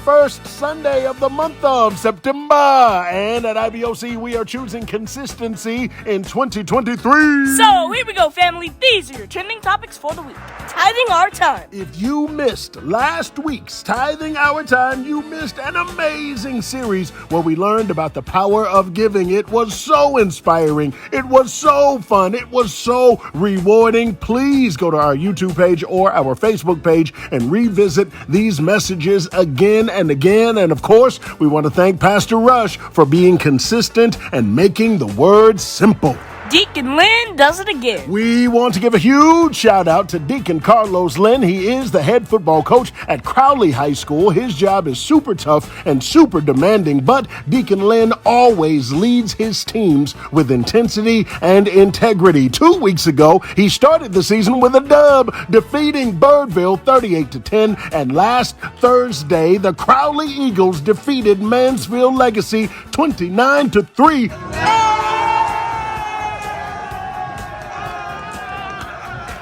first Sunday of the month of September. And at IBOC, we are choosing consistency in 2023. So, here we go, family. These are your trending topics for the week. Tithing our time. If you missed last week's Tithing Our Time, you missed an amazing series where we learned about the power of giving. It was so inspiring. It was so fun. It was so rewarding. Please go to our YouTube page or our Facebook page and revisit these messages again and again. And of course, we want to thank Pastor Rush for being consistent and making the word simple. Deacon Lynn does it again. We want to give a huge shout out to Deacon Carlos Lynn. He is the head football coach at Crowley High School. His job is super tough and super demanding, but Deacon Lynn always leads his teams with intensity and integrity. 2 weeks ago, he started the season with a dub, defeating Birdville 38-10, and last Thursday, the Crowley Eagles defeated Mansfield Legacy 29-3.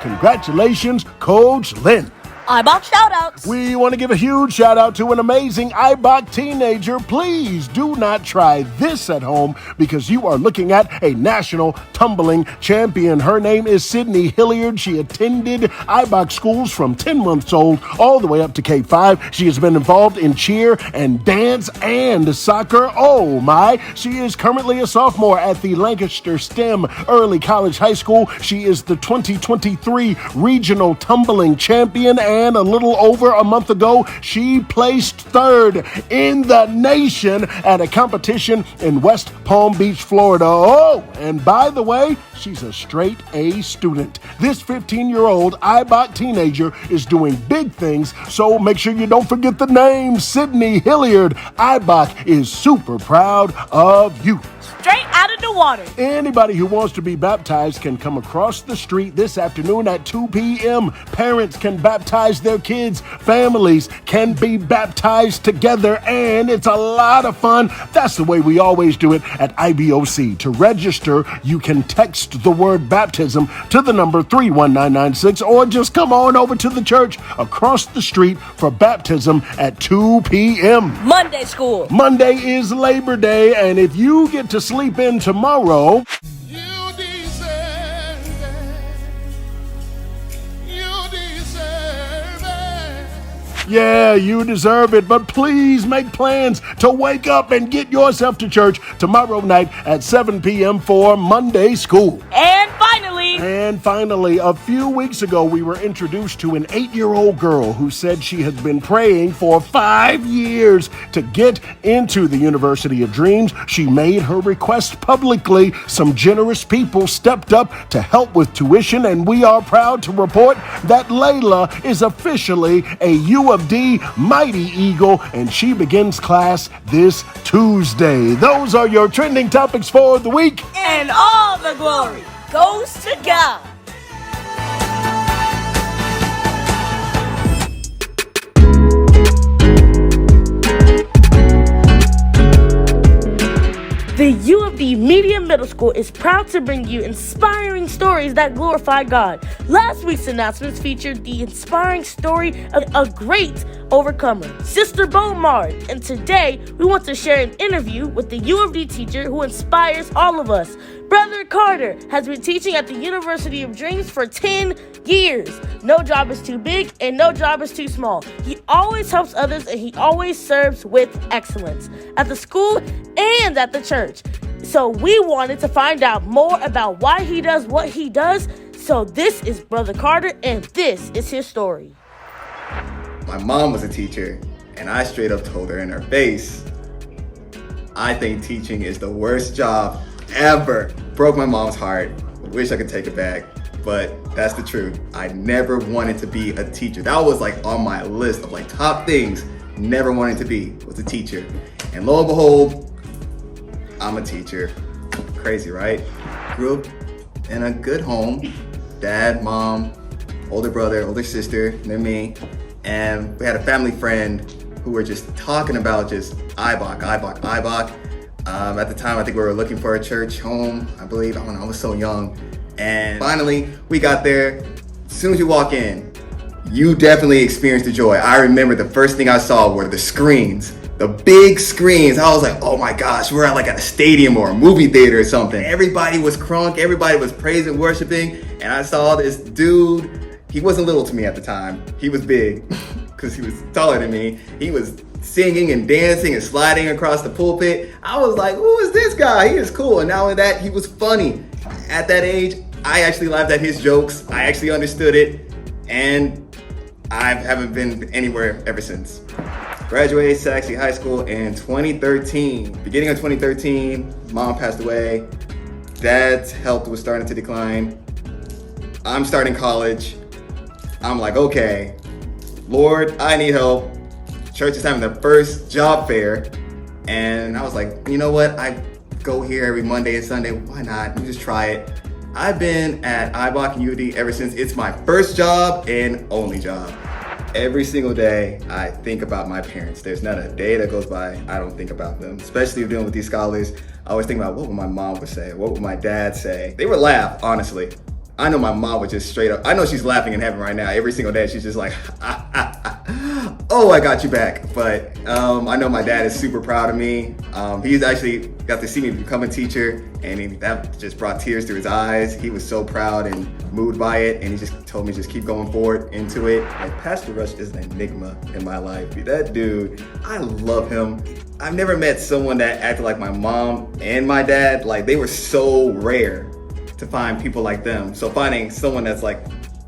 Congratulations, Coach Lynn. IBOC shoutouts. We want to give a huge shout out to an amazing IBOC teenager. Please do not try this at home because you are looking at a national tumbling champion. Her name is Sydney Hilliard. She attended IBOC schools from 10 months old all the way up to K-5. She has been involved in cheer and dance and soccer. Oh my. She is currently a sophomore at the Lancaster STEM Early College High School. She is the 2023 regional tumbling champion, and a little over a month ago, she placed third in the nation at a competition in West Palm Beach, Florida. Oh, and by the way, she's a straight A student. This 15-year-old IBOC teenager is doing big things, so make sure you don't forget the name, Sydney Hilliard. IBOC is super proud of you. Straight out of the water. Anybody who wants to be baptized can come across the street this afternoon at 2 p.m. Parents can baptize their kids. Families can be baptized together, and it's a lot of fun. That's the way we always do it at IBOC. To register, you can text the word baptism to the number 31996 or just come on over to the church across the street for baptism at 2 p.m. Monday school. Monday is Labor Day, and if you get to sleep in tomorrow, you deserve it. You deserve it. yeah, you deserve it, but please make plans to wake up and get yourself to church tomorrow night at 7 p.m. for Monday school. And finally, a few weeks ago, we were introduced to an 8-year-old girl who said she had been praying for 5 years to get into the University of Dreams. She made her request publicly. Some generous people stepped up to help with tuition, and we are proud to report that Layla is officially a U of D Mighty Eagle, and she begins class this Tuesday. Those are your trending topics for the week. And all the glory goes to God. The U of D Media Middle School is proud to bring you inspiring stories that glorify God. Last week's announcements featured the inspiring story of a great overcomer, Sister Beaumard. And today, we want to share an interview with the U of D teacher who inspires all of us. Brother Carter has been teaching at the University of Dreams for 10 years. No job is too big and no job is too small. He always helps others and he always serves with excellence at the school and at the church. So we wanted to find out more about why he does what he does. So this is Brother Carter and this is his story. My mom was a teacher and I straight up told her in her face, I think teaching is the worst job ever. Broke my mom's heart. Wish I could take it back, but that's the truth. I never wanted to be a teacher. That was like on my list of like top things never wanted to be, was a teacher. And lo and behold, I'm a teacher. Crazy, right? Grew up in a good home. Dad, mom, older brother, older sister, then me. And we had a family friend who were just talking about just IBOC. At the time, I think we were looking for a church home, I believe. I was so young. And finally, we got there. As soon as you walk in, you definitely experienced the joy. I remember the first thing I saw were the screens, the big screens. I was like, oh my gosh, we're at a stadium or a movie theater or something. Everybody was crunk, everybody was praising, worshiping, and I saw this dude. He wasn't little to me at the time. He was big because he was taller than me. He was singing and dancing and sliding across the pulpit. I was like, who is this guy? He is cool. And not only that, he was funny. At that age, I actually laughed at his jokes. I actually understood it. And I haven't been anywhere ever since. Graduated Saxby High School in 2013. Beginning of 2013, mom passed away. Dad's health was starting to decline. I'm starting college. I'm like, okay, Lord, I need help. Church is having their first job fair. And I was like, you know what? I go here every Monday and Sunday. Why not? Let me just try it. I've been at IBOC and UD ever since it's my first job and only job. Every single day, I think about my parents. There's not a day that goes by I don't think about them. Especially dealing with these scholars, I always think about what would my mom would say, what would my dad say. They would laugh, honestly. I know my mom would just straight up, I know she's laughing in heaven right now. Every single day, she's just like, oh, I got you back. But I know my dad is super proud of me. He's actually got to see me become a teacher, and that just brought tears to his eyes. He was so proud and moved by it, and he just told me just keep going forward into it. Like, Pastor Rush is an enigma in my life. That dude, I love him. I've never met someone that acted like my mom and my dad. Like, they were so rare to find people like them. So finding someone that's like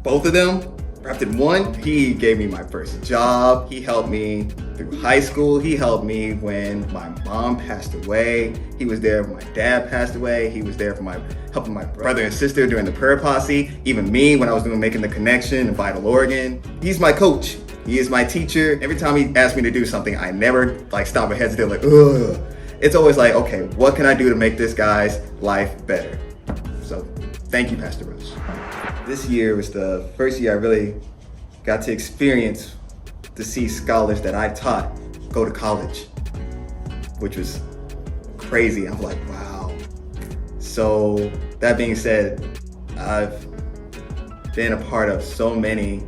both of them wrapped in one. He gave me my first job. He helped me through high school. He helped me when my mom passed away. He was there when my dad passed away. He was there for helping my brother and sister during the prayer posse. Even me when I was doing Making the Connection in Vital, Oregon. He's my coach. He is my teacher. Every time he asked me to do something, I never stop and hesitate like, ugh. It's always like, okay, what can I do to make this guy's life better? So thank you, Pastor Rush. This year was the first year I really got to experience to see scholars that I taught go to college, which was crazy. I'm like, wow. So that being said, I've been a part of so many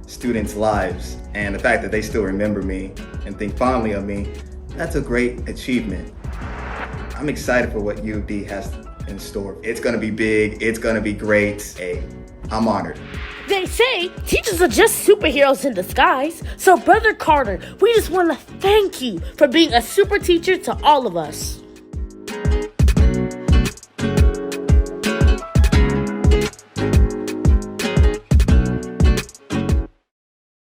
students' lives, and the fact that they still remember me and think fondly of me, that's a great achievement. I'm excited for what UD has in store. It's gonna be big, it's gonna be great. Hey, I'm honored. They say teachers are just superheroes in disguise. So Brother Carter, we just want to thank you for being a super teacher to all of us.